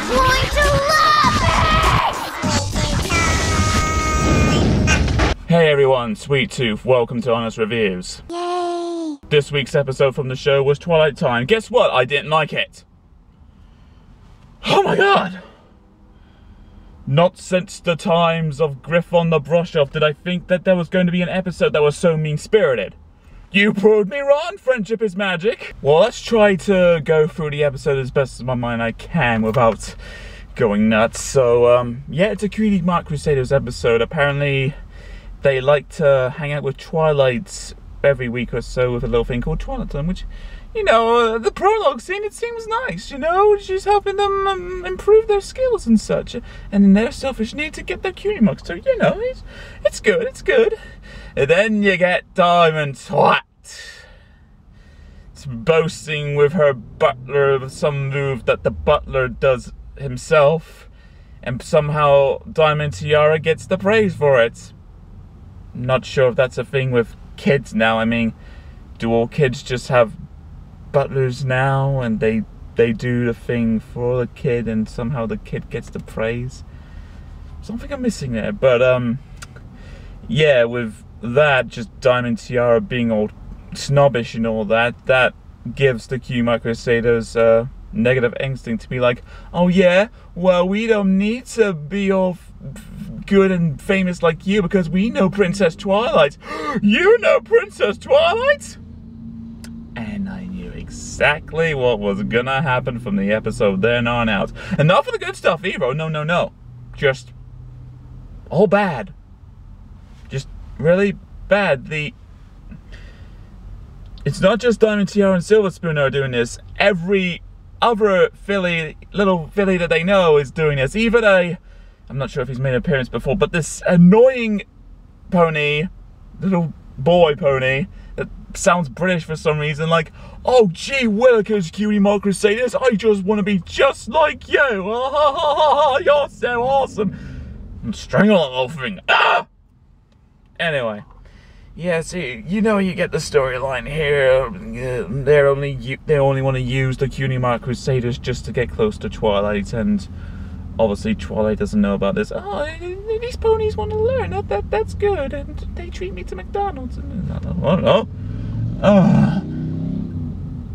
going to love it! Hey everyone, Sweet Tooth, welcome to Honest Reviews. Yay! This week's episode from the show was Twilight Time. Guess what? I didn't like it. Oh my god! Not since the times of Griff on the Brush-Off did I think that there was going to be an episode that was so mean-spirited. You proved me wrong, friendship is magic. Well, let's try to go through the episode as best as my mind I can without going nuts. So, yeah, it's a Cutie Mark Crusaders episode. Apparently, they like to hang out with Twilight every week or so with a little thing called Twilight Time, which, you know, the prologue scene, it seems nice, you know? She's helping them improve their skills and such, and in their selfish need to get their cutie marks. So, you know, it's good, it's good. And then you get Diamond Twat. It's boasting with her butler of some move that the butler does himself, and somehow Diamond Tiara gets the praise for it. Not sure if that's a thing with kids now. I mean, do all kids just have butlers now and they do the thing for the kid and somehow the kid gets the praise? Something I'm missing there, but yeah, with that, just Diamond Tiara being all snobbish and all that gives the Cutie Mark Crusaders negative instinct to be like, oh yeah, well, we don't need to be all good and famous like you because we know Princess Twilight. You know Princess Twilight? And I knew exactly what was gonna happen from the episode then on out. And not for the good stuff either. No. Just all bad. Just really bad. It's not just Diamond Tiara and Silver Spoon are doing this. Every other little filly that they know is doing this. Even I'm not sure if he's made an appearance before, but this annoying pony, little boy pony, that sounds British for some reason, like, oh gee willikers, Cutie Mark Crusaders, I just want to be just like you. You're so awesome. I'm strangling the whole thing. Ah! Anyway, yeah, see, you know, you get the storyline here. They only want to use the Cutie Mark Crusaders just to get close to Twilight, and obviously Twilight doesn't know about this. Oh, these ponies want to learn. That's good, and they treat me to McDonald's. I don't know.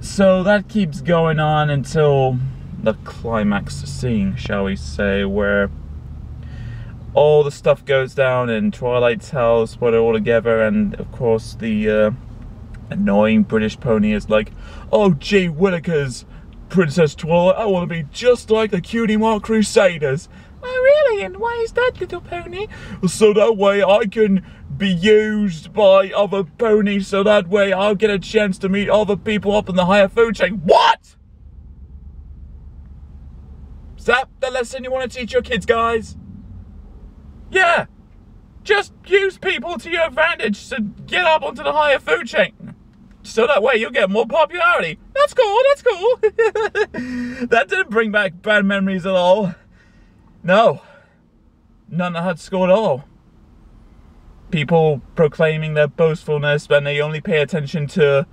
So that keeps going on until the climax scene, shall we say, where all the stuff goes down and Twilight's house, put it all together, and of course the annoying British pony is like, oh gee willikers, Princess Twilight, I want to be just like the Cutie Mark Crusaders. Oh really? And why is that, little pony? So that way I can be used by other ponies, so that way I'll get a chance to meet other people up in the higher food chain. What? Is that the lesson you want to teach your kids, guys? Yeah, just use people to your advantage to get up onto the higher food chain. So that way you'll get more popularity. That's cool, that's cool. That didn't bring back bad memories at all. No, none at school at all. People proclaiming their boastfulness when they only pay attention to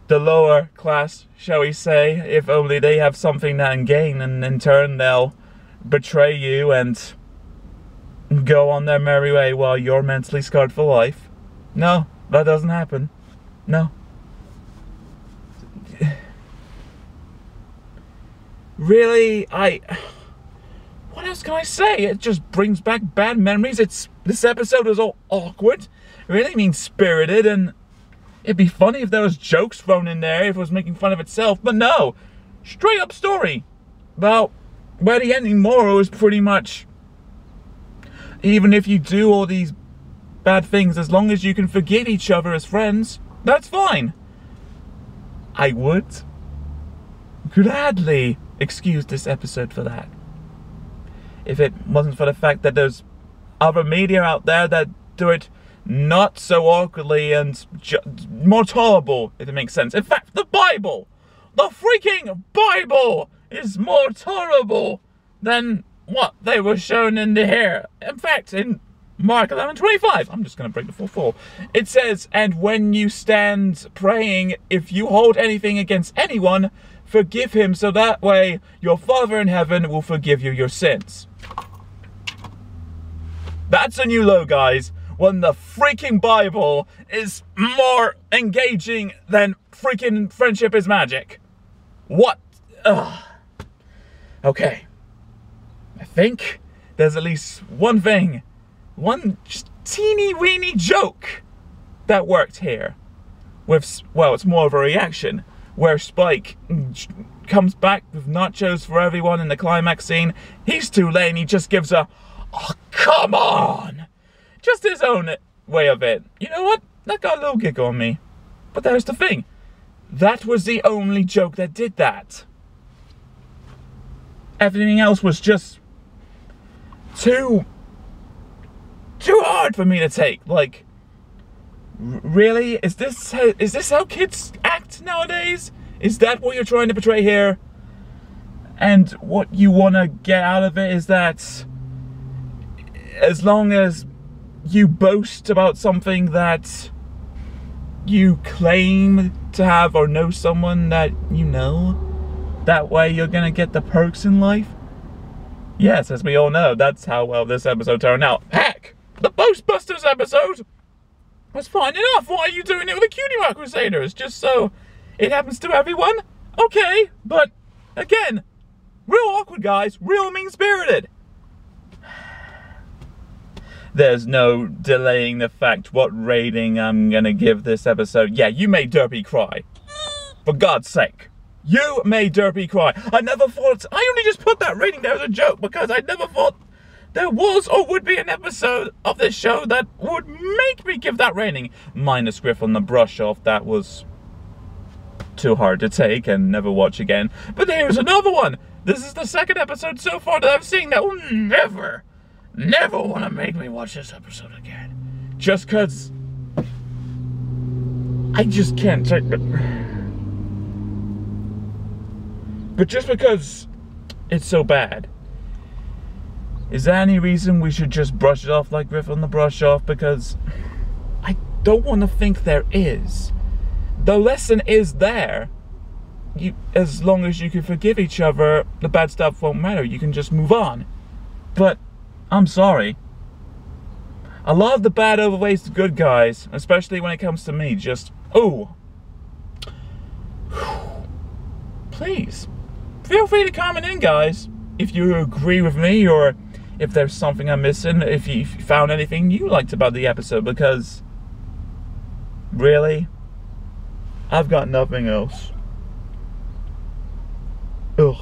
the lower class, shall we say, if only they have something to gain, and in turn they'll betray you and go on their merry way while you're mentally scarred for life. No, that doesn't happen. No. Really, what else can I say? It just brings back bad memories. This episode is all awkward, really mean-spirited, and it'd be funny if there was jokes thrown in there, if it was making fun of itself, but no. Straight up story about where the ending moral is pretty much, even if you do all these bad things, as long as you can forgive each other as friends, that's fine. I would gladly excuse this episode for that, if it wasn't for the fact that there's other media out there that do it not so awkwardly and more tolerable, if it makes sense. In fact, the Bible, the freaking Bible, is more tolerable than what they were shown in the here. In fact, in Mark 11:25, I'm just going to break the 4:4. It says, and when you stand praying, if you hold anything against anyone, forgive him so that way your Father in heaven will forgive you your sins. That's a new low, guys. When the freaking Bible is more engaging than freaking Friendship is Magic. What? Ugh. Okay. I think there's at least one thing, one just teeny weeny joke that worked here. With, well, it's more of a reaction, where Spike comes back with nachos for everyone in the climax scene. He's too late and he just gives a, oh, come on! Just his own way of it. You know what? That got a little giggle on me. But there's the thing. That was the only joke that did that. Everything else was just too hard for me to take. Like, really? Is this how kids act nowadays? Is that what you're trying to portray here? And what you want to get out of it is that as long as you boast about something that you claim to have or know someone that you know, that way you're gonna get the perks in life. Yes, as we all know, that's how well this episode turned out. Heck, the Ghostbusters episode was fine enough. Why are you doing it with the Cutie Mark Crusaders? Just so it happens to everyone? Okay, but again, real awkward, guys. Real mean-spirited. There's no delaying the fact what rating I'm gonna give this episode. Yeah, you made Derpy cry. For God's sake. You made Derpy cry. I never thought... I only just put that rating there as a joke because I never thought there was or would be an episode of this show that would make me give that rating. Minus Griff on the Brush Off. That was too hard to take and never watch again. But here's another one. This is the second episode so far that I've seen that will never want to make me watch this episode again. Just because I just can't take it. But just because it's so bad, is there any reason we should just brush it off like Griff on the Brush Off? Because I don't want to think there is. The lesson is there. As long as you can forgive each other, the bad stuff won't matter. You can just move on. But I'm sorry. A lot of the bad overweighs the good, guys, especially when it comes to me. Just, oh. Please, feel free to comment in, guys, if you agree with me or if there's something I'm missing, if you found anything you liked about the episode, because really, I've got nothing else. Ugh.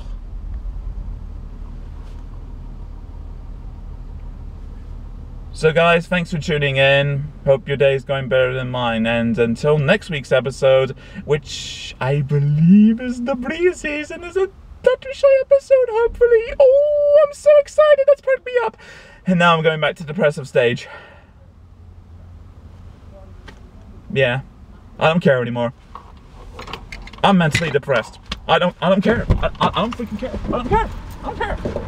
So guys, thanks for tuning in. Hope your day's going better than mine. And until next week's episode, which I believe is the Breezes and is a Fluttershy episode, hopefully. Oh, I'm so excited. That's perked me up. And now I'm going back to the depressive stage. Yeah, I don't care anymore. I'm mentally depressed. I don't care. I don't freaking care. I don't care.